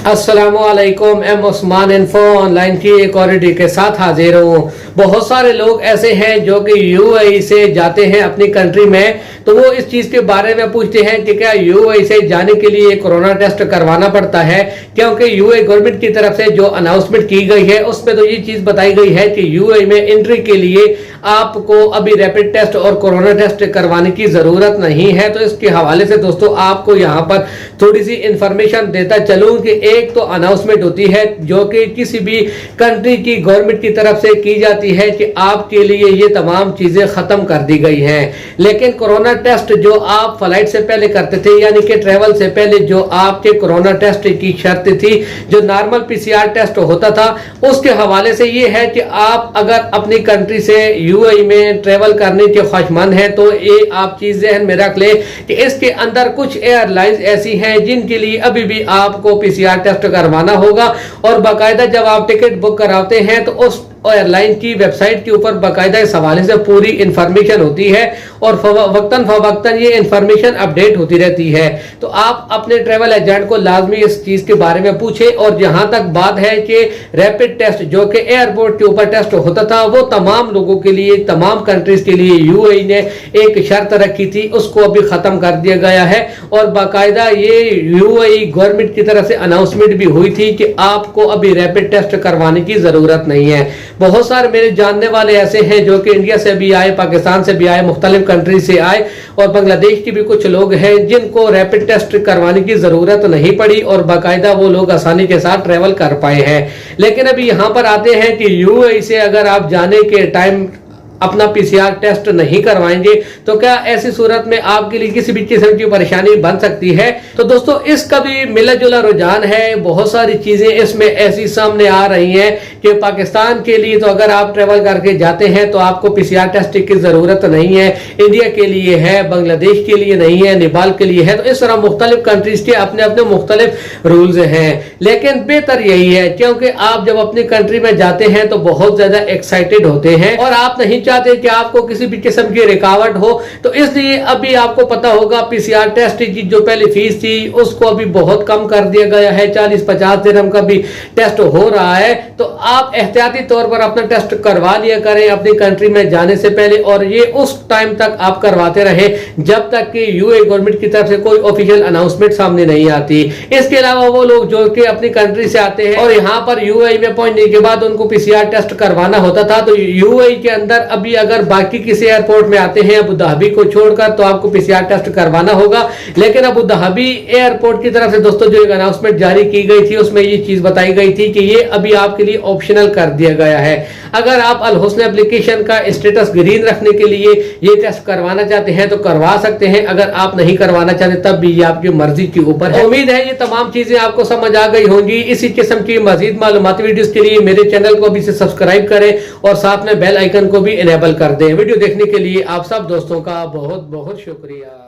अस्सलामुअलैकुम। M Usman info online की एक और वीडियो के साथ हाजिर हूँ। बहुत सारे लोग ऐसे हैं जो कि यूएई से जाते हैं अपनी कंट्री में, तो वो इस चीज के बारे में पूछते हैं कि क्या यूएई से जाने के लिए कोरोना टेस्ट करवाना पड़ता है, क्योंकि यूएई गवर्नमेंट की तरफ से जो अनाउंसमेंट की गई है उसमें तो ये चीज बताई गई है कि यूएई में एंट्री के लिए आपको अभी रैपिड टेस्ट और कोरोना टेस्ट करवाने की जरूरत नहीं है। तो इसके हवाले से दोस्तों आपको यहाँ पर थोड़ी सी इंफॉर्मेशन देता चलूं कि एक तो अनाउंसमेंट होती है जो कि किसी भी कंट्री की गवर्नमेंट की तरफ से की जाती है कि आपके लिए ये तमाम चीजें खत्म कर दी गई हैं, लेकिन कोरोना टेस्ट जो आप फ्लाइट से पहले करते थे, यानी कि ट्रेवल से पहले जो आपके कोरोना टेस्ट की शर्त थी, जो नॉर्मल पीसीआर टेस्ट होता था, उसके हवाले से ये है कि आप अगर अपनी कंट्री से यूएई में ट्रेवल करने के ख्वाहिशमंद हैं तो ये आप चीज ज़हन में रख ले कि इसके अंदर कुछ एयरलाइंस ऐसी हैं जिनके लिए अभी भी आपको पीसीआर टेस्ट करवाना होगा, और बाकायदा जब आप टिकट बुक कराते हैं तो उस एयरलाइन की वेबसाइट के ऊपर बाकायदा इस हवाले से पूरी इंफॉर्मेशन होती है और वक्तन फवक्तन ये इंफॉर्मेशन अपडेट होती रहती है। तो आप अपने ट्रैवल एजेंट को लाजमी इस चीज के बारे में पूछे। और जहां तक बात है कि रैपिड टेस्ट जो कि एयरपोर्ट के ऊपर टेस्ट होता था, वो तमाम लोगों के लिए, तमाम कंट्रीज के लिए यूएई ने एक शर्त रखी थी, उसको अभी खत्म कर दिया गया है। और बाकायदा ये यूएई गवर्नमेंट की तरफ से अनाउंसमेंट भी हुई थी कि आपको अभी रैपिड टेस्ट करवाने की जरूरत नहीं है। बहुत सारे मेरे जानने वाले ऐसे हैं जो कि इंडिया से भी आए, पाकिस्तान से भी आए, मुख्तलिफ कंट्री से आए, और बांग्लादेश के भी कुछ लोग हैं जिनको रैपिड टेस्ट करवाने की जरूरत नहीं पड़ी और बाकायदा वो लोग आसानी के साथ ट्रेवल कर पाए हैं। लेकिन अभी यहां पर आते हैं कि यूएई से अगर आप जाने के टाइम अपना पीसीआर टेस्ट नहीं करवाएंगे तो क्या ऐसी सूरत में आपके लिए किसी भी किस्म की परेशानी बन सकती है। तो दोस्तों इसका भी मिला जुला रुझान है, बहुत सारी चीजें इसमें ऐसी सामने आ रही हैं कि पाकिस्तान के लिए तो अगर आप ट्रेवल करके जाते हैं तो आपको पीसीआर टेस्ट की जरूरत नहीं है, इंडिया के लिए है, बांग्लादेश के लिए नहीं है, नेपाल के लिए है। तो इस तरह मुख्तलिफ कंट्रीज के अपने अपने मुख्तलिफ रूल्स हैं, लेकिन बेहतर यही है क्योंकि आप जब अपनी कंट्री में जाते हैं तो बहुत ज्यादा एक्साइटेड होते हैं और आप नहीं चाहते कि आपको किसी भी किस्म की रुकावट हो। तो इसलिए अभी आपको पता होगा पीसीआर टेस्ट की जो पहले फीस थी उसको अभी बहुत कम कर दिया गया है, 40-50 दिरहम का भी टेस्ट हो रहा है। तो आप एहतियाती तौर पर अपना टेस्ट करवा लिया करें अपनी कंट्री में जाने से पहले, और ये उस टाइम तक आप करवाते रहे जब तक कि यूएई गवर्नमेंट की तरफ से कोई ऑफिशियल अनाउंसमेंट सामने नहीं आती। इसके अलावा वो लोग जो कि अपनी कंट्री से आते हैं और यहाँ पर यूएई में पहुंचने के बाद उनको पीसीआर टेस्ट करवाना होता था, तो यूएई के अंदर अभी अगर बाकी किसी एयरपोर्ट में आते हैं अबू धाबी को छोड़कर तो आपको पीसीआर टेस्ट करवाना होगा। लेकिन अबू धाबी एयरपोर्ट की तरफ से दोस्तों जो एक अनाउंसमेंट जारी की गई थी उसमें ये चीज बताई गई थी कि ये अभी आपके लिए ऑप्शनल कर दिया गया है। अगर आप अल हुस्न एप्लीकेशन का स्टेटस ग्रीन रखने के लिए ये टेस्ट करवाना चाहते हैं तो करवा सकते हैं, अगर आप नहीं करवाना चाहते तब भी ये आपकी मर्जी के ऊपर है। उम्मीद है ये तमाम चीजें आपको समझ आ गई होंगी। इसी किस्म की मजीद मालूमाती वीडियोस के लिए मेरे चैनल को अभी से सब्सक्राइब करें और साथ में बेल आइकन को भी इनेबल कर दें। वीडियो देखने के लिए आप सब दोस्तों का बहुत बहुत शुक्रिया।